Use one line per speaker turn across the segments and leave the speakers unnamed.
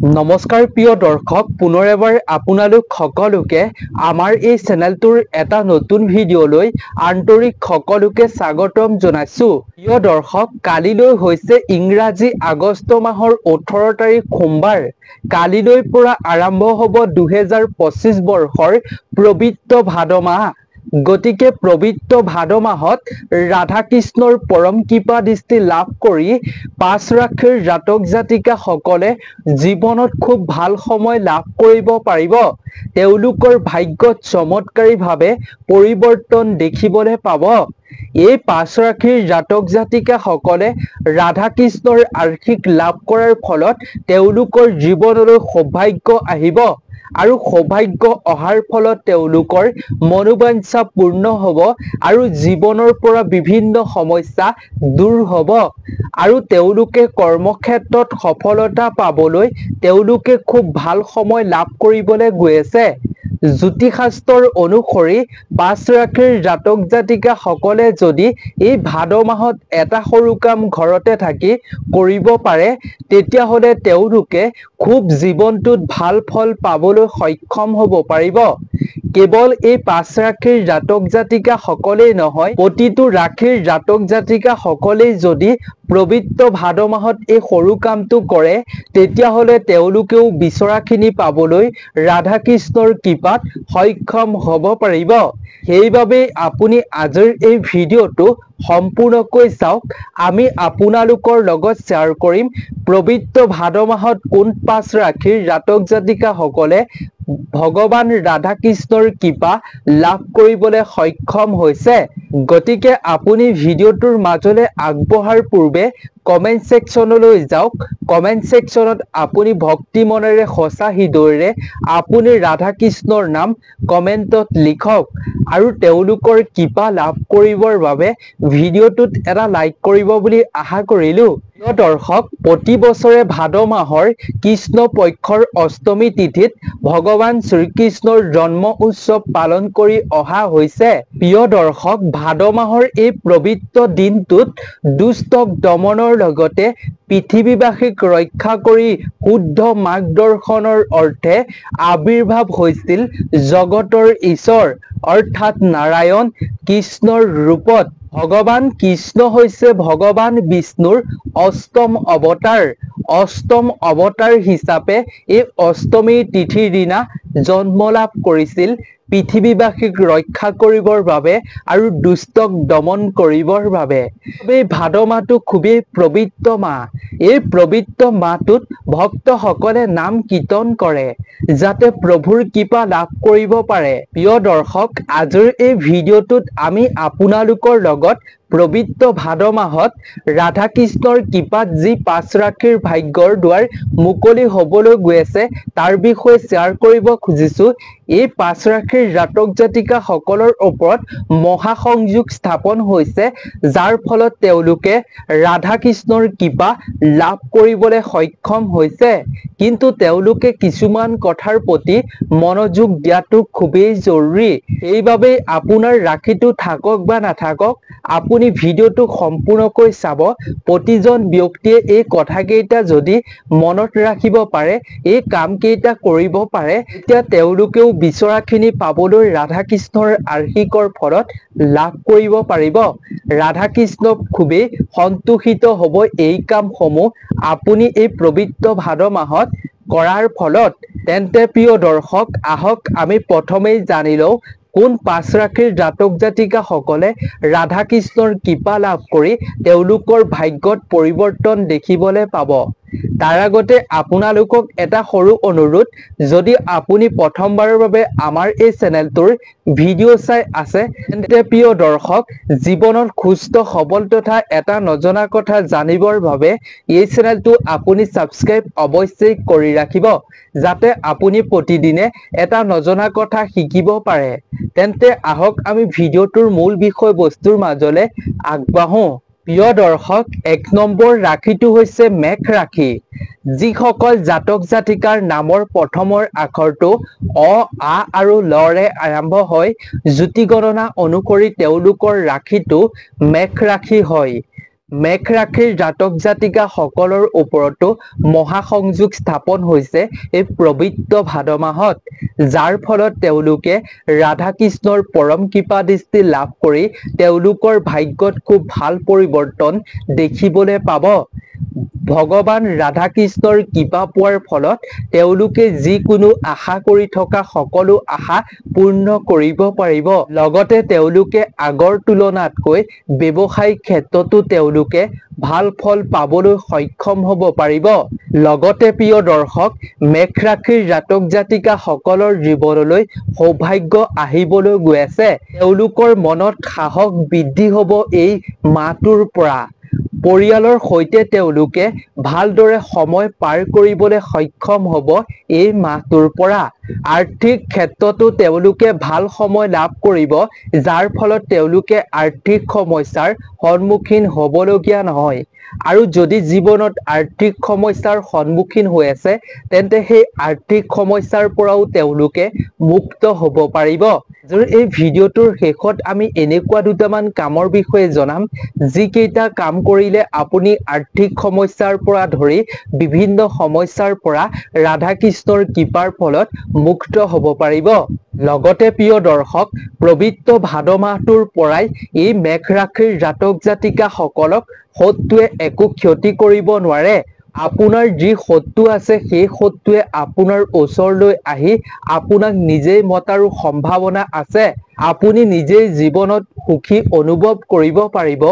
নমস্কাৰ প্ৰিয় দৰ্শক, পুনৰ এবাৰ আপোনালোক সকলোকে আমাৰ এই চেনেলটোৰ এটা নতুন ভিডিঅ'লৈ আন্তৰিক সকলোকে স্বাগতম জনাইছো। প্ৰিয় দৰ্শক, কালিলৈ হৈছে ইংৰাজী আগষ্ট মাহৰ 18 তাৰিখ সোমবাৰ। কালিলৈ পৰা আৰম্ভ হ'ব 2025 বৰ্ষৰ পবিত্ৰ ভাদ মাহ। গতিকে পবিত্ৰ ভাদ মাহত ৰাধা কৃষ্ণৰ পৰম কৃপা দৃষ্টি লাভ কৰি পাঁচ ৰাশিৰ জাতক জাতিকা সকলে জীৱনত খুব ভাল সময় লাভ কৰিব পাৰিব। তেওঁলোকৰ ভাগ্যত চমৎকাৰীভাৱে পৰিৱৰ্তন দেখিবলৈ পাব। এই পাঁচ ৰাশিৰ জাতক জাতিকা সকলে ৰাধা কৃষ্ণৰ আশীষ লাভ কৰাৰ ফলত তেওঁলোকৰ জীৱনলৈ সৌভাগ্য আহিব আৰু সৌভাগ্য অহাৰ ফলত তেওঁলোকৰ মনোবাঞ্ছা পূৰ্ণ হ'ব আৰু জীৱনৰ পৰা বিভিন্ন সমস্যা দূৰ হ'ব আৰু তেওঁলোকে কৰ্মক্ষেত্ৰত সফলতা পাবলৈ তেওঁলোকে খুব ভাল সময় লাভ কৰিবলৈ গৈ আছে। জ্যোতিষশাস্ত্ৰৰ অনুসৰি পাঁচ ৰাশিৰ জাতক জাতিকা সকলে যদি এই ভাদ মাহত এটা সৰু কাম ঘৰতে থাকি কৰিব পাৰে, তেতিয়াহ'লে তেওঁলোকে খুব জীৱনটোত ভাল ফল পাবলৈ সক্ষম হ'ব পাৰিব। কেৱল এই পাঁচ ৰাশিৰ জাতক জাতিকা সকলেই নহয়, প্ৰতিটো ৰাশিৰ জাতক জাতিকা সকলেই যদি পবিত্ৰ ভাদ মাহত এই সৰু কামটো কৰে, তেতিয়াহ'লে তেওঁলোকেও বিচৰাখিনি পাবলৈ ৰাধা কৃষ্ণৰ কৃপাত সক্ষম হ'ব পাৰিব। সেইবাবে আপুনি আজিৰ এই ভিডিঅ'টো সম্পূৰ্ণকৈ চাওক। আমি আপোনালোকৰ লগত শ্বেয়াৰ কৰিম পবিত্ৰ ভাদ মাহত কোন পাঁচ ৰাশিৰ জাতক জাতিকা সকলে ভগৱান ৰাধা কৃষ্ণৰ কৃপা লাভ কৰিবলৈ সক্ষম হৈছে। গতিকে আপুনি ভিডিঅ'টোৰ মাজলৈ আগবঢ়াৰ পূৰ্বে কমেন্ট সেকশনলৈ যাওক। কমেন্ট সেকশনত আপুনি ভক্তি মনেৰে সঁচা হৃদয়েৰে আপুনি ৰাধা কৃষ্ণৰ নাম কমেন্টত লিখক আৰু তেওঁলোকৰ কৃপা লাভ কৰিবৰ বাবে ভিডিঅ'টোত এটা লাইক কৰিব বুলি আশা কৰিলোঁ। প্ৰিয় দৰ্শক, প্ৰতি বছৰে ভাদ মাহৰ কৃষ্ণ পক্ষৰ অষ্টমী তিথিত ভগৱান শ্ৰীকৃষ্ণৰ জন্ম উৎসৱ পালন কৰি অহা হৈছে। প্ৰিয় দৰ্শক, ভাদ মাহৰ এই পবিত্ৰ দিনটোত দুষ্টক দমনৰ লগতে পৃথিৱীবাসীক ৰক্ষা কৰি শুদ্ধ মাৰ্গদৰ্শনৰ অৰ্থে আবিৰ্ভাৱ হৈছিল জগতৰ ঈশ্বৰ অৰ্থাৎ নাৰায়ণ কৃষ্ণৰ ৰূপত। ভগৱান কৃষ্ণ হৈছে ভগৱান বিষ্ণুৰ অষ্টম অৱতাৰ। অষ্টম অৱতাৰ হিচাপে এই অষ্টমীৰ তিথিৰ দিনা জন্ম লাভ কৰিছিল পৃথিৱীবাসীক ৰক্ষা কৰিবৰ বাবে আৰু দুষ্টক দমন কৰিবৰ বাবে। এই ভাদ মাহটো খুবেই পবিত্ৰ মাহ। এই পবিত্ৰ মাহটোত ভক্তসকলে নাম কীৰ্তন কৰে যাতে প্ৰভুৰ কৃপা লাভ কৰিব পাৰে। প্ৰিয় দৰ্শক, আজিৰ এই ভিডিঅ'টোত আমি আপোনালোকৰ লগত পবিত্ৰ ভাদ মাহত ৰাধা কৃষ্ণৰ কৃপাত যি পাঁচ ৰাশিৰ ভাগ্যৰ দুৱাৰ মুকলি হ'বলৈ গৈ আছে তাৰ বিষয়ে শ্বেয়াৰ কৰিব খুজিছো। এই পাঁচ ৰাশিৰ জাতক জাতিকা সকলৰ ওপৰত মহাসংযোগ স্থাপন হৈছে, যাৰ ফলত তেওঁলোকে ৰাধা কৃষ্ণৰ কৃপা লাভ কৰিবলৈ সক্ষম হৈছে। কিন্তু তেওঁলোকে কিছুমান কথাৰ প্ৰতি মনোযোগ দিয়াটো খুবেই জৰুৰী। সেইবাবে আপোনাৰ ৰাশিটো থাকক বা নাথাকক, আপুনি ভিডিঅ'টো সম্পূৰ্ণকৈ চাব। প্ৰতিজন ব্যক্তিয়ে এই কথাকেইটা যদি মনত ৰাখিব পাৰে, এই কামকেইটা কৰিব পাৰে, তেতিয়া তেওঁলোকেও বিচৰাখিনি পাবলৈ ৰাধা কৃষ্ণৰ আশীষৰ ফলত লাভ কৰিব পাৰিব। ৰাধা কৃষ্ণ খুবেই সন্তুষ্ট হ'ব এই কামসমূহ আপুনি এই পবিত্ৰ ভাদ মাহত কৰাৰ ফলত। তেন্তে প্ৰিয় দৰ্শক, আহক আমি প্ৰথমেই জানি লওঁ কোন পাঁচ ৰাশিৰ জাতক জাতিকা সকলে ৰাধা কৃষ্ণৰ কৃপা লাভ কৰি তেওঁলোকৰ ভাগ্যত পৰিৱৰ্তন দেখিবলৈ পাব। তাৰ আগতে আপোনালোকক এটা সৰু অনুৰোধ, যদি আপুনি প্ৰথমবাৰৰ বাবে আমাৰ এই চেনেলটোৰ ভিডিঅ' চাই আছে, তেন্তে প্ৰিয় দৰ্শক, জীৱনত সুস্থ সবল তথা এটা নজনা কথা জানিবৰ বাবে এই চেনেলটো আপুনি ছাবস্ক্ৰাইব অৱশ্যেই কৰি ৰাখিব, যাতে আপুনি প্ৰতিদিনে এটা নজনা কথা শিকিব পাৰে। তেন্তে আহক আমি ভিডিঅ'টোৰ মূল বিষয়বস্তুৰ মাজলৈ আগবাঢ়ো। প্ৰিয় দৰ্শক, এক নম্বৰ ৰাশিটো হৈছে মেষ ৰাশি। যিসকল জাতক জাতিকাৰ নামৰ প্ৰথমৰ আখৰটো অ, আ আৰু লৰে আৰম্ভ হয়, জ্যোতি গণনা অনুসৰি তেওঁলোকৰ ৰাশিটো মেষ ৰাশি হয়। মেঘ ৰাশিৰ জাতক জাতিকা সকলৰ ওপৰতো মহাসংযোগ স্থাপন হৈছে এই পবিত্ৰ ভাদ মাহত, যাৰ ফলত তেওঁলোকে ৰাধা কৃষ্ণৰ পৰম কৃপা দৃষ্টি লাভ কৰি তেওঁলোকৰ ভাগ্যত খুব ভাল পৰিৱৰ্তন দেখিবলৈ পাব। ভগৱান ৰাধা কৃষ্ণৰ কৃপা পোৱাৰ ফলত তেওঁলোকে যিকোনো আশা কৰি থকা সকলো আশা পূৰ্ণ কৰিব পাৰিব। লগতে তেওঁলোকে আগৰ তুলনাতকৈ ব্যৱসায়িক ক্ষেত্ৰতো তেওঁলোকে ভাল ফল পাবলৈ সক্ষম হ'ব পাৰিব। লগতে প্ৰিয় দৰ্শক, মেঘ ৰাশিৰ জাতক জাতিকা সকলৰ জীৱনলৈ সৌভাগ্য আহিবলৈ গৈ আছে। তেওঁলোকৰ মনত সাহস বৃদ্ধি হ'ব এই মাহটোৰ পৰা। পৰিয়ালৰ সৈতে তেওঁলোকে ভালদৰে সময় পাৰ কৰিবলৈ সক্ষম হ'ব এই মাহটোৰ পৰা। আৰ্থিক ক্ষেত্ৰতো তেওঁলোকে ভাল সময় লাভ কৰিব, যাৰ ফলত তেওঁলোকে আৰ্থিক সমস্যাৰ সন্মুখীন হ'বলগীয়া নহয়। আৰু যদি জীৱনত আৰ্থিক সমস্যাৰ সন্মুখীন হৈ আছে, তেন্তে সেই আৰ্থিক সমস্যাৰ পৰাও তেওঁলোকে মুক্ত হ'ব পাৰিব। এই ভিডিঅ'টোৰ শেষত আমি এনেকুৱা দুটামান কামৰ বিষয়ে জনাম, যিকেইটা কাম কৰিলে আপুনি আৰ্থিক সমস্যাৰ পৰা ধৰি বিভিন্ন সমস্যাৰ পৰা ৰাধা কৃষ্ণৰ কৃপাৰ ফলত মুক্ত হ'ব পাৰিব। লগতে প্ৰিয় দৰ্শক, পবিত্ৰ ভাদ মাহটোৰ পৰাই এই মেঘ ৰাশিৰ জাতক জাতিকা সকলক শত্ৰুৱে একো ক্ষতি কৰিব নোৱাৰে। আপোনাৰ যি শত্ৰু আছে সেই শত্ৰুৱে আপোনাৰ ওচৰলৈ আহি আপোনাক নিজেই মতাৰো সম্ভাৱনা আছে। আপুনি নিজেই জীৱনত সুখী অনুভৱ কৰিব পাৰিব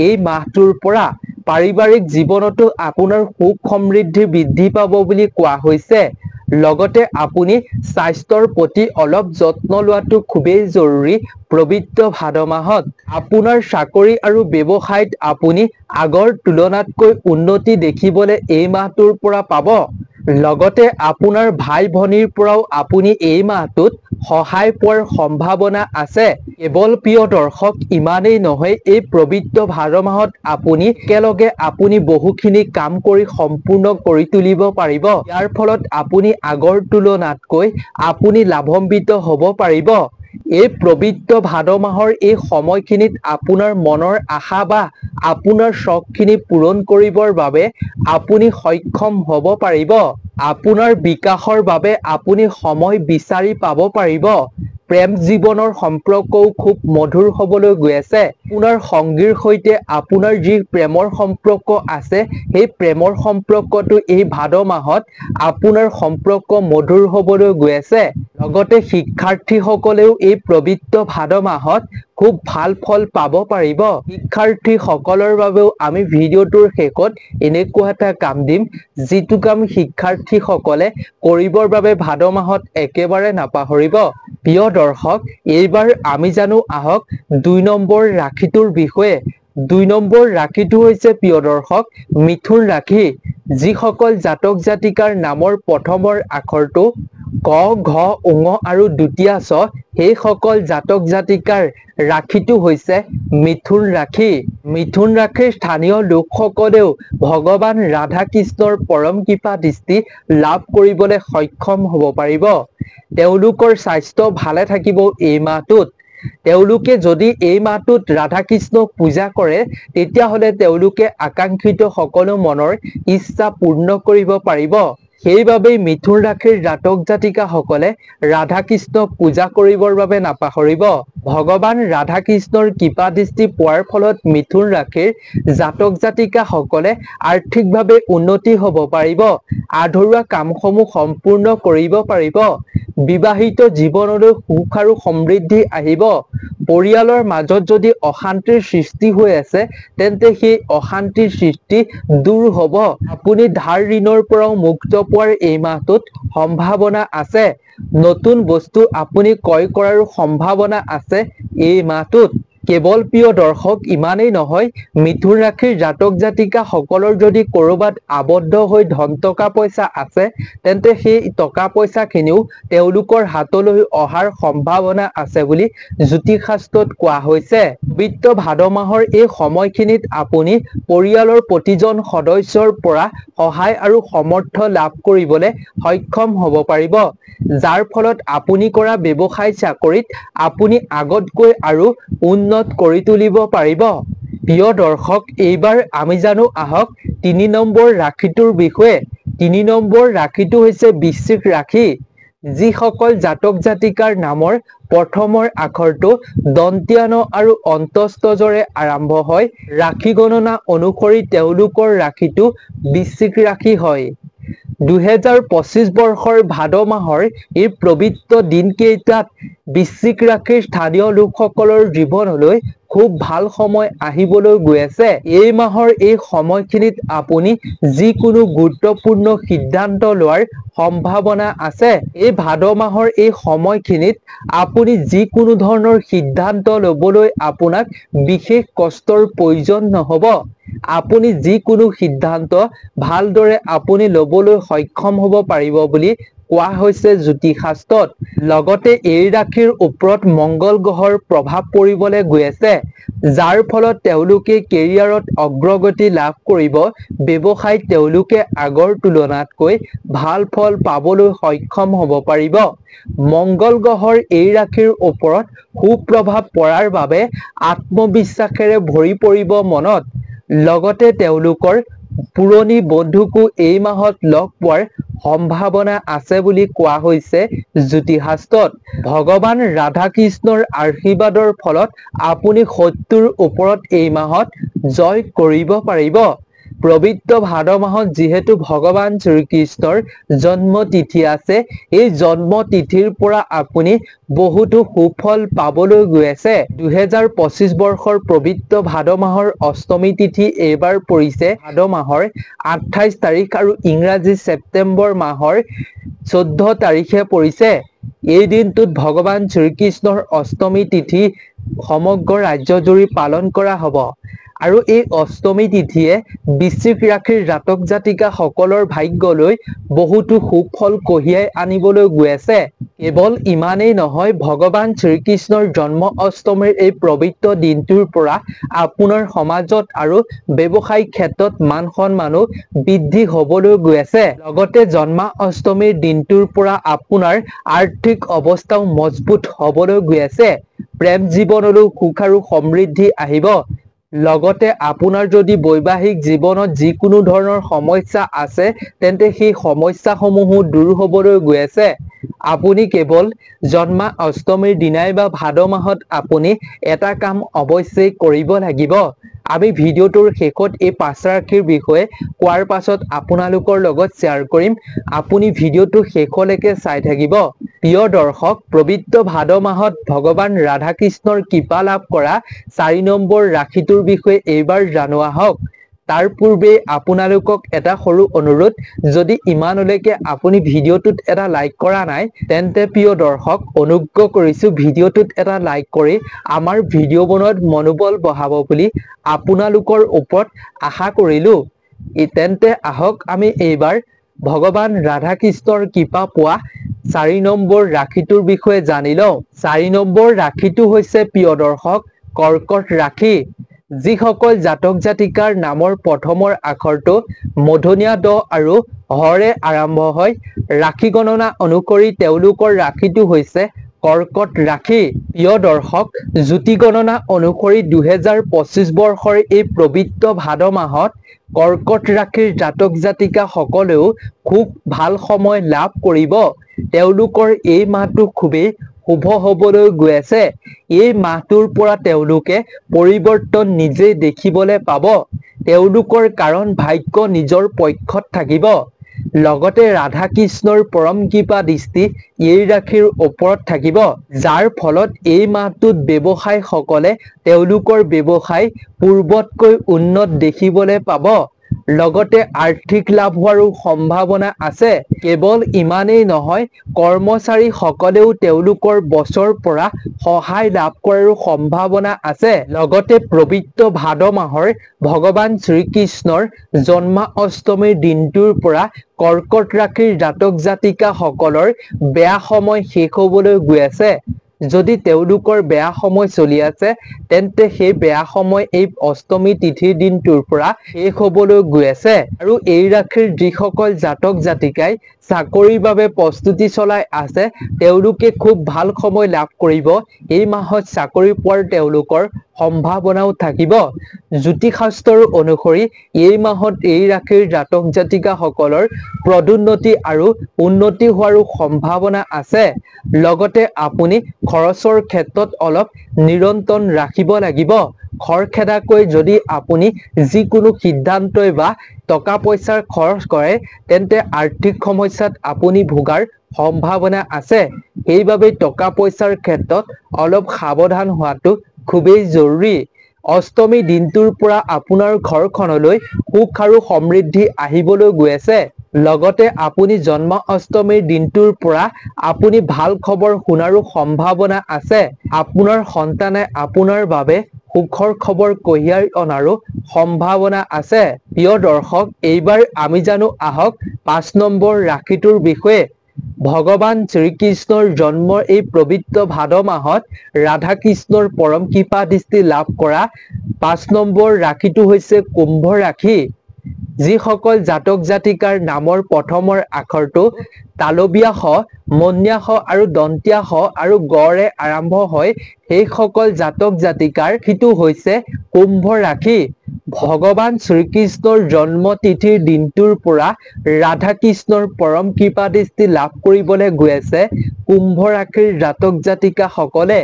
এই মাহটোৰ পৰা। পাৰিবাৰিক জীৱনতো আপোনাৰ সুখ সমৃদ্ধি বৃদ্ধি পাব বুলি কোৱা হৈছে। লগতে আপুনি স্বাস্থ্যৰ প্ৰতি অলপ যত্ন লোৱাটো খুবেই জৰুৰী পবিত্ৰ ভাদ মাহত। আপোনাৰ চাকৰি আৰু ব্যৱসায়ত আপুনি আগৰ তুলনাতকৈ উন্নতি দেখিবলৈ এই মাহটোৰ পৰা পাব। লগতে আপোনাৰ ভাই ভনীৰ পৰাও আপুনি এই মাহটোত সহায় পোৱাৰ সম্ভাৱনা আছে। কেৱল প্ৰিয় দৰ্শক ইমানেই নহয়, এই পবিত্ৰ ভাদ মাহত আপুনি একেলগে বহুখিনি কাম কৰি সম্পূৰ্ণ কৰি তুলিব পাৰিব। ইয়াৰ ফলত আপুনি আগৰ তুলনাতকৈ আপুনি লাভান্বিত হ'ব পাৰিব। এই পবিত্ৰ ভাদ মাহৰ এই সময়খিনিত আপোনাৰ মনৰ আশা বা আপোনাৰ চখখিনি পূৰণ কৰিবৰ বাবে আপুনি সক্ষম হ'ব পাৰিব। আপোনাৰ বিকাশৰ বাবে আপুনি সময় বিচাৰি পাব পাৰিব। প্ৰেম জীৱনৰ সম্পৰ্কও খুব মধুৰ হ'বলৈ গৈ আছে। আপোনাৰ সংগীৰ সৈতে আপোনাৰ যি প্ৰেমৰ সম্পৰ্ক আছে, সেই প্ৰেমৰ সম্পৰ্কটো এই ভাদ মাহত আপোনাৰ সম্পৰ্ক মধুৰ হ'বলৈ গৈ আছে। লগতে শিক্ষাৰ্থীসকলেও এই পবিত্ৰ ভাদ মাহত খুব ভাল ফল পাব পাৰিব। শিক্ষাৰ্থীসকলৰ বাবেও আমি ভিডিঅ'টোৰ শেষত এনেকুৱা এটা কাম দিম, যিটো কাম শিক্ষাৰ্থীসকলে কৰিবৰ বাবে ভাদ মাহত একেবাৰে নাপাহৰিব। প্ৰিয় দৰ্শক, এইবাৰ আমি জানো আহক ২ নম্বৰ ৰাশিটোৰ বিষয়ে। ২ নম্বৰ ৰাশিটো হৈছে প্ৰিয় দৰ্শক মিথুন ৰাশি। যিসকল জাতক জাতিকাৰ নামৰ প্ৰথমৰ আখৰটো ক, ঘ, ঙ আৰু দ্বিতীয় ছ, সেইসকল জাতক জাতিকাৰ ৰাশিটো হৈছে মিথুন ৰাশি। মিথুন ৰাশিৰ স্থানীয় লোকসকলেও ভগৱান ৰাধা কৃষ্ণৰ পৰম কৃপা দৃষ্টি লাভ কৰিবলৈ সক্ষম হ'ব পাৰিব। তেওঁলোকৰ স্বাস্থ্য ভালে থাকিব এই মাহটোত। তেওঁলোকে যদি এই মাহটোত ৰাধা কৃষ্ণক পূজা কৰে, তেতিয়াহ'লে তেওঁলোকে আকাংক্ষিত সকলো মনৰ ইচ্ছা পূৰ্ণ কৰিব পাৰিব। সেইবাবেই মিথুন ৰাশিৰ জাতক জাতিকাসকলে ৰাধা কৃষ্ণক পূজা কৰিবৰ বাবে নাপাহৰিব। ভগৱান ৰাধা কৃষ্ণৰ কৃপা দৃষ্টি পোৱাৰ ফলত মিথুন ৰাশিৰ জাতক জাতিকাসকলে আৰ্থিকভাৱে উন্নতি হ'ব পাৰিব। আধৰুৱা কামসমূহ সম্পূৰ্ণ কৰিব পাৰিব। বিবাহিত জীৱনলৈ সুখ আৰু সমৃদ্ধি আহিব। পৰিয়ালৰ মাজত যদি অশান্তিৰ সৃষ্টি হৈ আছে, তেন্তে সেই অশান্তিৰ সৃষ্টি দূৰ হ'ব। আপুনি ধাৰ ঋণৰ পৰাও মুক্ত পোৱাৰ এই মাহটোত সম্ভাৱনা আছে। নতুন বস্তু আপুনি ক্ৰয় কৰাৰ সম্ভাৱনা আছে এই মাহটোত। কেৱল প্ৰিয় দৰ্শক ইমানেই নহয়, মিথুন ৰাশিৰ জাতক জাতিকা সকলৰ যদি ক'ৰবাত আবদ্ধ হৈ ধন টকা পইচা আছে, তেন্তে সেই টকা পইচাখিনিও তেওঁলোকৰ হাতলৈ অহাৰ সম্ভাৱনা আছে বুলি জ্যোতিষ শাস্ত্ৰত কোৱা হৈছে। পবিত্ৰ ভাদ মাহৰ এই সময়খিনিত আপুনি পৰিয়ালৰ প্ৰতিজন সদস্যৰ পৰা সহায় আৰু সমৰ্থ লাভ কৰিবলৈ সক্ষম হ'ব পাৰিব, যাৰ ফলত আপুনি কৰা ব্যৱসায় চাকৰিত আপুনি আগতকৈ আৰু উন্নত কৰি তুলিব পাৰিব। প্ৰিয় দৰ্শক, এইবাৰ আমি জানো আহক ৩ নম্বৰ ৰাশিটোৰ বিষয়ে। ৩ নম্বৰ ৰাশিটো হৈছে বৃশ্চিক ৰাশি। যিসকল জাতক জাতিকাৰ নামৰ প্ৰথমৰ আখৰটো দন্তীয়া ন আৰু অন্তস্থজৰে আৰম্ভ হয়, ৰাশি গণনা অনুসৰি তেওঁলোকৰ ৰাশিটো বৃশ্চিক ৰাশি হয়। ২০২৫ বৰ্ষৰ ভাদ মাহৰ এই পবিত্ৰ দিনকেইটাত বৃশ্চিক ৰাশিৰ স্থানীয় লোকসকলৰ জীৱনলৈ খুব ভাল সময় আহিবলৈ গৈ আছে। এই মাহৰ এই সময়খিনিত আপুনি যিকোনো গুৰুত্বপূৰ্ণ সিদ্ধান্ত লোৱাৰ সম্ভাৱনা আছে। এই ভাদ মাহৰ এই সময়খিনিত আপুনি যিকোনো ধৰণৰ সিদ্ধান্ত ল'বলৈ আপোনাক বিশেষ কষ্টৰ প্ৰয়োজন নহ'ব। আপুনি যিকোনো সিদ্ধান্ত ভালদৰে আপুনি ল'বলৈ সক্ষম হ'ব পাৰিব বুলি কোৱা হৈছে জ্যোতিষ শাস্ত্ৰত। লগতে এই ৰাশিৰ ওপৰত মংগল গ্ৰহৰ প্ৰভাৱ পৰিবলৈ গৈ আছে, যাৰ ফলত তেওঁলোকে কেৰিয়াৰত অগ্ৰগতি লাভ কৰিব। ব্যৱসায়ত তেওঁলোকে আগৰ তুলনাতকৈ ভাল ফল পাবলৈ সক্ষম হ'ব পাৰিব। মংগল গ্ৰহৰ এই ৰাশিৰ ওপৰত সুপ্ৰভাৱ পৰাৰ বাবে আত্মবিশ্বাসেৰে ভৰি পৰিব মনত। লগতে তেওঁলোকৰ পুৰণি বন্ধুকো এই মাহত লগ পোৱাৰ সম্ভাৱনা আছে বুলি কোৱা হৈছে জ্যোতিষ শাস্ত্ৰত। ভগৱান ৰাধা কৃষ্ণৰ আশীৰ্বাদৰ ফলত আপুনি শত্ৰুৰ ওপৰত এই মাহত জয় কৰিব পাৰিব। পবিত্ৰ ভাদ মাহত যিহেতু ভগৱান শ্ৰীকৃষ্ণৰ জন্ম তিথি আছে, এই জন্ম তিথিৰ পৰা আপুনি বহুতো সুফল পাবলৈ গৈ আছে। ২০২৫ বৰ্ষৰ পবিত্ৰ ভাদ মাহৰ অষ্টমী তিথি এইবাৰ পৰিছে ভাদ মাহৰ ২৮ তাৰিখ আৰু ইংৰাজী ছেপ্টেম্বৰ মাহৰ ১৪ তাৰিখে পৰিছে। এই দিনটোত ভগৱান শ্ৰীকৃষ্ণৰ অষ্টমী তিথি সমগ্ৰ ৰাজ্যজুৰি পালন কৰা হ'ব। আৰু এই অষ্টমী তিথিয়ে বৃশ্চিক ৰাশিৰ জাতক জাতিকাসকলৰ ভাগ্যলৈ বহুতো সুফল কঢ়িয়াই আনিবলৈ গৈ আছে। কেৱল ইমানেই নহয়, ভগৱান শ্ৰীকৃষ্ণৰ জন্ম অষ্টমীৰ এই পবিত্ৰ দিনটোৰ পৰা আপোনাৰ সমাজত আৰু ব্যৱসায়িক ক্ষেত্ৰত মান সন্মানো বৃদ্ধি হ'বলৈ গৈ আছে। লগতে জন্মাষ্টমীৰ দিনটোৰ পৰা আপোনাৰ আৰ্থিক অৱস্থাও মজবুত হ'বলৈ গৈ আছে। প্ৰেম জীৱনলৈ সুখ আৰু সমৃদ্ধি আহিব। লগতে আপোনাৰ যদি বৈবাহিক জীৱনত যিকোনো ধৰণৰ সমস্যা আছে, তেন্তে সেই সমস্যাসমূহো দূৰ হ'বলৈ গৈ আছে। আপুনি কেৱল জন্মাষ্টমীৰ দিনাই বা ভাদ মাহত আপুনি এটা কাম অৱশ্যেই কৰিব লাগিব। আমি ভিডিঅ'টোৰ শেষত এই ৫টা ৰাশিৰ বিষয়ে কোৱাৰ পাছত আপোনালোকৰ লগত শ্বেয়াৰ কৰিম। আপুনি ভিডিঅ'টো শেষলৈকে চাই থাকিব। প্ৰিয় দৰ্শক, পবিত্ৰ ভাদ মাহত ভগৱান ৰাধা কৃষ্ণৰ কৃপা লাভ কৰা ৪ নম্বৰ ৰাশিটোৰ বিষয়ে এইবাৰ জানো আহক। তাৰ পূৰ্বে আপোনালোকক এটা সৰু অনুৰোধ, যদি ইমানলৈকে আপুনি ভিডিঅ'টোত এটা লাইক কৰা নাই, তেন্তে প্ৰিয় দৰ্শক অনুগ্ৰহ কৰিছোঁ ভিডিঅ'টোত এটা লাইক কৰি আমাৰ ভিডিঅ' বনোৱাত মনোবল বঢ়াব বুলি আপোনালোকৰ ওপৰত আশা কৰিলোঁ। তেন্তে আহক আমি এইবাৰ ভগৱান ৰাধা কৃষ্ণৰ কৃপা পোৱা ৪ নম্বৰ ৰাশিটোৰ বিষয়ে জানি লওঁ। ৪ নম্বৰ ৰাশিটো হৈছে প্ৰিয় দৰ্শক কৰ্কট ৰাশি। যিসকল জাতক জাতিকাৰ নামৰ প্ৰথমৰ আখৰটো মূৰ্ধন্য ড আৰু হৰে আৰম্ভ হয়, ৰাশি গণনা অনুসৰি তেওঁলোকৰ ৰাশিটো হৈছে কৰ্কট ৰাশি। প্ৰিয় দৰ্শক, জ্যোতি গণনা অনুসৰি ২০২৫ বৰ্ষৰ এই পবিত্ৰ ভাদ মাহত কৰ্কট ৰাশিৰ জাতক জাতিকাসকলেও খুব ভাল সময় লাভ কৰিব। তেওঁলোকৰ এই মাহটো খুবেই শুভ হ'বলৈ গৈ আছে। এই মাহটোৰ পৰা তেওঁলোকে পৰিৱৰ্তন নিজেই দেখিবলৈ পাব। তেওঁলোকৰ কাৰণ ভাগ্য নিজৰ পক্ষত থাকিব। লগতে ৰাধা কৃষ্ণৰ পৰম কৃপা দৃষ্টি এই ৰাশিৰ ওপৰত থাকিব, যাৰ ফলত এই মাহটোত ব্যৱসায়ীসকলে তেওঁলোকৰ ব্যৱসায় পূৰ্বতকৈ উন্নত দেখিবলৈ পাব। লগতে আৰ্থিক লাভ হোৱাৰো সম্ভাৱনা আছে। কেৱল ইমানেই নহয়, কৰ্মচাৰীসকলেও তেওঁলোকৰ বছৰ পৰা সহায় লাভ কৰাৰো সম্ভাৱনা আছে। লগতে পবিত্ৰ ভাদ মাহৰ ভগৱান শ্ৰীকৃষ্ণৰ জন্মাষ্টমীৰ দিনটোৰ পৰা কৰ্কট ৰাশিৰ জাতক জাতিকাসকলৰ বেয়া সময় শেষ হ'বলৈ গৈ আছে। যদি তেওঁলোকৰ বেয়া সময় চলি আছে, তেন্তে সেই বেয়া সময় এই অষ্টমী তিথিৰ দিনটোৰ পৰা শেষ হ'বলৈ গৈ আছে। আৰু এই ৰাশিৰ যিসকল জাতক জাতিকাই চাকৰিৰ বাবে প্ৰস্তুতি চলাই আছে, তেওঁলোকে খুব ভাল সময় লাভ কৰিব। এই মাহত চাকৰি পোৱাৰ তেওঁলোকৰ সম্ভাৱনাও থাকিব। জ্যোতিষশাস্ত্ৰৰ অনুসৰি এই মাহত এই ৰাশিৰ জাতক জাতিকাসকলৰ পদোন্নতি আৰু উন্নতি হোৱাৰো সম্ভাৱনা আছে। লগতে আপুনি খৰচৰ ক্ষেত্ৰত অলপ নিয়ন্ত্ৰণ ৰাখিব লাগিব। খৰখেদাকৈ যদি আপুনি যিকোনো সিদ্ধান্তই বা টকা পইচাৰ খৰচ কৰে তেন্তে আৰ্থিক সমস্যাত আপুনি ভোগাৰ সম্ভাৱনা আছে। সেইবাবে টকা পইচাৰ ক্ষেত্ৰত অলপ সাৱধান হোৱাটো খুবেই জৰুৰী। অষ্টমী দিনটোৰ পৰা আপোনাৰ ঘৰখনলৈ সুখ আৰু সমৃদ্ধি আহিবলৈ গৈ আছে। লগতে আপুনি জন্ম অষ্টমীৰ দিনটোৰ পৰা আপুনি ভাল খবৰ শুনাৰো সম্ভাৱনা আছে। আপোনাৰ সন্তানে আপোনাৰ বাবে সুখৰ খবৰ কঢ়িয়াই অনাৰো সম্ভাৱনা আছে। প্ৰিয় দৰ্শক, এইবাৰ আমি জানো আহক 5 নম্বৰ ৰাশিটোৰ বিষয়ে। ভগৱান শ্ৰীকৃষ্ণৰ জন্মৰ এই পবিত্ৰ ভাদ মাহত ৰাধা কৃষ্ণৰ পৰম কৃপা দৃষ্টি লাভ কৰা 5 নম্বৰ ৰাশিটো হৈছে কুম্ভ ৰাশি। যিসকল জাতক জাতিকাৰ নামৰ প্ৰথমৰ আখৰটো তালবীয়া শ, মনীয়া শ আৰু দন্তীয়া শ আৰু গড়ে আৰম্ভ হয় সেইসকল জাতক জাতিকাৰ ৰাশিটো হৈছে কুম্ভ ৰাশি। ভগৱান শ্ৰীকৃষ্ণৰ জন্ম তিথিৰ দিনটোৰ পৰা ৰাধা কৃষ্ণৰ পৰম কৃপা দৃষ্টি লাভ কৰিবলৈ গৈ আছে কুম্ভ ৰাশিৰ জাতক জাতিকাসকলে,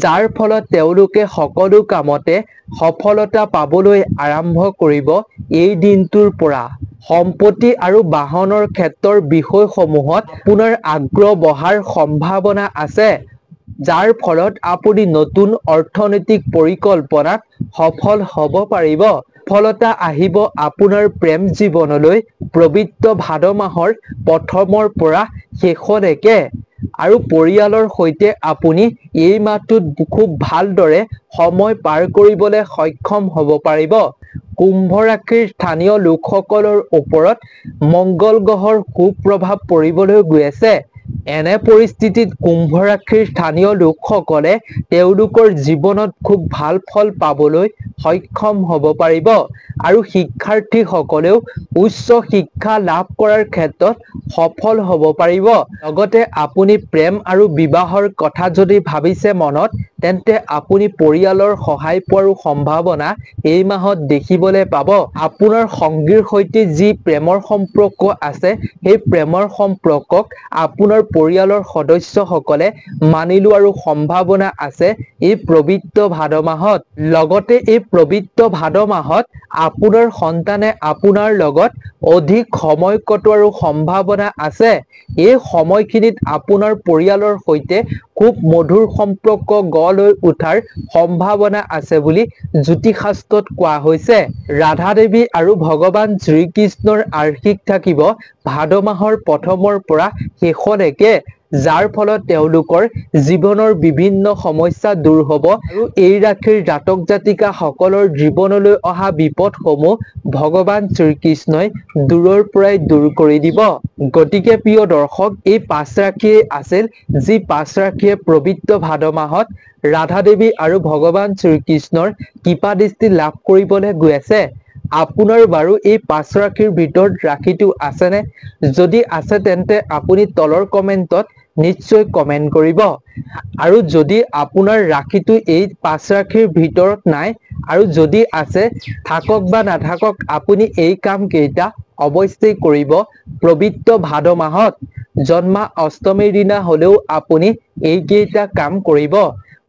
যাৰ ফলত তেওঁলোকে সকলো কামতে সফলতা পাবলৈ আৰম্ভ কৰিব এই দিনটোৰ পৰা। সম্পত্তি আৰু বাহনৰ ক্ষেত্ৰৰ বিষয়সমূহত আপোনাৰ আগ্ৰহ বঢ়াৰ সম্ভাৱনা আছে, যাৰ ফলত আপুনি নতুন অৰ্থনৈতিক পৰিকল্পনাত সফল হ'ব পাৰিব। সফলতা আহিব আপোনাৰ প্ৰেম জীৱনলৈ পবিত্ৰ ভাদ মাহৰ প্ৰথমৰ পৰা শেষলৈকে। আৰু পৰিয়ালৰ সৈতে আপুনি এই মাহটোত খুব ভালদৰে সময় পাৰ কৰিবলৈ সক্ষম হ'ব পাৰিব। কুম্ভ ৰাশিৰ স্থানীয় লোকসকলৰ ওপৰত মংগল গ্ৰহৰ সুপ্ৰভাৱ পৰিবলৈ গৈ আছে। এনে পৰিস্থিতিত কুম্ভ ৰাশিৰ স্থানীয় লোকসকলে তেওঁলোকৰ জীৱনত খুব ভাল ফল পাবলৈ সক্ষম হ'ব পাৰিব। আৰু শিক্ষাৰ্থীসকলেও উচ্চ শিক্ষা লাভ কৰাৰ ক্ষেত্ৰত সফল হ'ব পাৰিব। লগতে আপুনি প্ৰেম আৰু বিবাহৰ কথা যদি ভাবিছে মনত, তেন্তে আপুনি পৰিয়ালৰ সহায় পোৱাৰো সম্ভাৱনা এই মাহত দেখিবলৈ পাব। আপোনাৰ সংগীৰ সৈতে যি প্ৰেমৰ সম্পৰ্ক আছে সেই প্ৰেমৰ সম্পৰ্কক আপোনাৰ পৰিয়ালৰ সদস্যসকলে মানি লোৱাৰো সম্ভাৱনা আছে এই পবিত্ৰ ভাদ মাহত। লগতে এই পবিত্ৰ ভাদ মাহত আপোনাৰ সন্তানে আপোনাৰ লগত অধিক সময় কটোৱাৰো সম্ভাৱনা আছে। এই সময়খিনিত আপোনাৰ পৰিয়ালৰ সৈতে খুব মধুৰ সম্পৰ্ক গঢ় লৈ উঠাৰ সম্ভাৱনা আছে বুলি জ্যোতিষশাস্ত্ৰত কোৱা হৈছে। ৰাধা দেৱী আৰু ভগৱান শ্ৰীকৃষ্ণৰ আশীষ থাকিব ভাদ মাহৰ প্ৰথমৰ পৰা শেষলৈকে, যাৰ ফলত তেওঁলোকৰ জীৱনৰ বিভিন্ন সমস্যা দূৰ হ'ব আৰু এই ৰাশিৰ জাতক জাতিকাসকলৰ জীৱনলৈ অহা বিপদসমূহ ভগৱান শ্ৰীকৃষ্ণই দূৰৰ পৰাই দূৰ কৰি দিব। গতিকে প্ৰিয় দৰ্শক, এই 5 ৰাশিয়ে আছিল যি 5 ৰাশিয়ে পবিত্ৰ ভাদ মাহত ৰাধা দেৱী আৰু ভগৱান শ্ৰীকৃষ্ণৰ কৃপা দৃষ্টি লাভ কৰিবলৈ গৈ আছে। আপোনাৰ বাৰু এই 5 ৰাশিৰ ভিতৰত ৰাশিটো আছেনে? যদি আছে তেন্তে আপুনি তলৰ কমেণ্টত নিশ্চয় কমেণ্ট কৰিব। আৰু যদি আপোনাৰ ৰাশিটো এই 5 ৰাশিৰ ভিতৰত নাই আৰু যদি আছে, থাকক বা নাথাকক, আপুনি এই কাম কেইটা অৱশ্যেই কৰিব পবিত্ৰ ভাদ মাহত। জন্মা অষ্টমীৰ দিনা হ'লেও আপুনি এইকেইটা কাম কৰিব।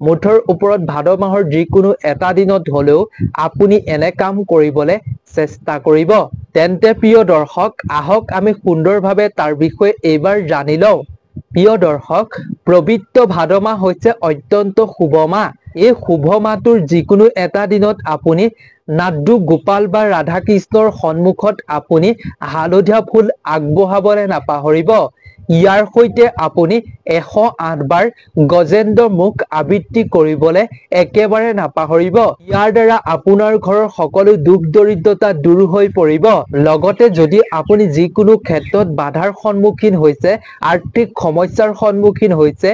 মুঠৰ ওপৰত ভাদ মাহৰ যিকোনো এটা দিনত হ'লেও আপুনি এনে কাম কৰিবলৈ চেষ্টা কৰিব। তেন্তে প্ৰিয় দৰ্শক, আহক আমি সুন্দৰভাৱে তাৰ বিষয়ে এইবাৰ জানি লওঁ। প্ৰিয় দৰ্শক, পবিত্ৰ ভাদ মাহ হৈছে অত্যন্ত শুভ মাহ। এই শুভ মাহটোৰ যিকোনো এটা দিনত আপুনি নাদু গোপাল বা ৰাধা কৃষ্ণৰ সন্মুখত আপুনি হালধীয়া ফুল আগবঢ়াবলৈ নাপাহৰিব। ইয়াৰ সৈতে আপুনি 108 বাৰ গজেন্দ্ৰ মুখ আবৃত্তি কৰিবলৈ একেবাৰে নাপাহৰিব। ইয়াৰ দ্বাৰা আপোনাৰ ঘৰৰ সকলো দুখ দৰিদ্ৰতা দূৰ হৈ পৰিব। লগতে যদি আপুনি যিকোনো ক্ষেত্ৰত বাধাৰ সন্মুখীন হৈছে, আৰ্থিক সমস্যাৰ সন্মুখীন হৈছে,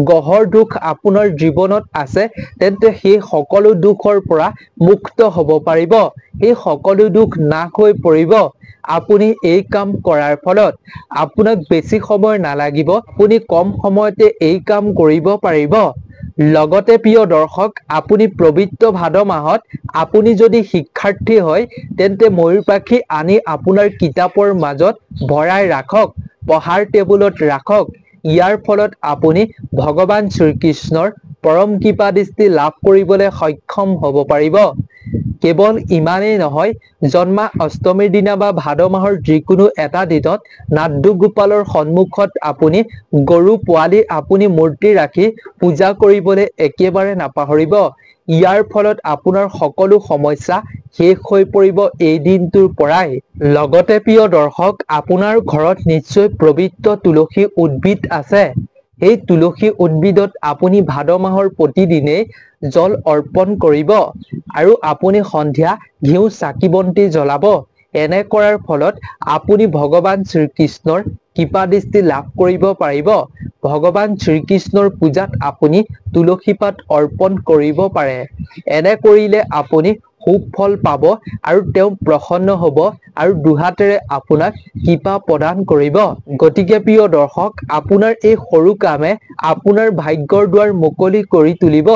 গ্ৰহৰ দোষ আপোনাৰ জীৱনত আছে, তেন্তে সেই সকলো দুখৰ পৰা মুক্ত হ'ব পাৰিব। এই সকলো দুখ নাশ হৈ পৰিব আপুনি এই কাম কৰাৰ ফলত। আপোনাক বেছি সময় নালাগিব, আপুনি কম সময়তে এই কাম কৰিব পাৰিব। লগতে প্ৰিয় দৰ্শক আপুনি পবিত্ৰ ভাদ মাহত আপুনি যদি শিক্ষাৰ্থী হয় তেন্তে ময়ূৰ পাখি আনি আপোনাৰ কিতাপৰ মাজত ভৰাই ৰাখক, পঢ়াৰ টেবুলত ৰাখক। ইয়াৰ ফলত আপুনি ভগৱান শ্ৰীকৃষ্ণৰ পৰম কৃপা দৃষ্টি লাভ কৰিবলৈ সক্ষম হ'ব পাৰিব। কেৱল ইমানেই নহয়, জন্মা অষ্টমীৰ দিনা বা ভাদ মাহৰ যিকোনো এটা দিনত নাদু গোপালৰ সন্মুখত আপুনি গৰু পোৱালি আপুনি মূৰ্তি ৰাখি পূজা কৰিবলৈ একেবাৰে নাপাহৰিব। ইয়াৰ ফলত আপোনাৰ সকলো সমস্যা শেষ হৈ পৰিব এই দিনটোৰ পৰাই। লগতে প্ৰিয় দৰ্শক, আপোনাৰ ঘৰত নিশ্চয় পবিত্ৰ তুলসী উদ্ভিদ আছে। এই তুলসী উদ্ভিদত আপুনি ভাদ মাহৰ প্ৰতিদিনেই জল অৰ্পণ কৰিব আৰু আপুনি সন্ধিয়া ঘিউ চাকি বন্তি জ্বলাব। এনে কৰাৰ ফলত আপুনি ভগৱান শ্ৰীকৃষ্ণৰ কৃপা দৃষ্টি লাভ কৰিব পাৰিব। ভগৱান শ্ৰীকৃষ্ণৰ পূজাত আপুনি তুলসী পাত অৰ্পণ কৰিব পাৰে। এনে কৰিলে আপুনি সুখ ফল পাব আৰু তেওঁ প্ৰসন্ন হ'ব আৰু দুহাতেৰে আপোনাক কৃপা প্ৰদান কৰিব। গতিকে প্ৰিয় দৰ্শক, আপোনাৰ এই সৰু কামে আপোনাৰ ভাগ্যৰ দুৱাৰ মুকলি কৰি তুলিব।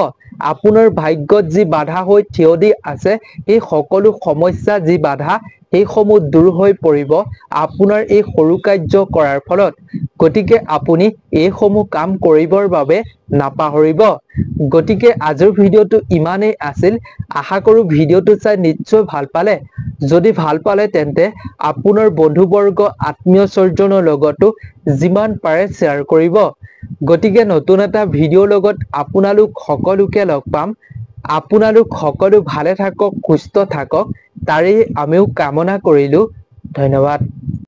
আপোনাৰ ভাগ্যত যি বাধা হৈ থিয় দি আছে, সেই সকলো সমস্যা যি বাধা সেইসমূহ দূৰ হৈ পৰিব আপোনাৰ এই সৰু কাৰ্য কৰাৰ ফলত। গতিকে আপুনি এইসমূহ কাম কৰিবৰ বাবে নাপাহৰিব। গতিকে আজিৰ ভিডিঅ'টো ইমানেই আছিল। আশা কৰোঁ ভিডিঅ'টো চাই নিশ্চয় ভাল পালে। যদি ভাল পালে তেন্তে আপোনাৰ বন্ধুবৰ্গ আত্মীয় স্বজনৰ লগতো যিমান পাৰে শ্বেয়াৰ কৰিব। গতিকে নতুন এটা ভিডিঅ'ৰ লগত আপোনালোক সকলোকে লগ পাম। আপোনালোক সকলো ভালে থাকক, সুস্থ থাকক, তাৰেই আমিও কামনা কৰিলোঁ। ধন্যবাদ।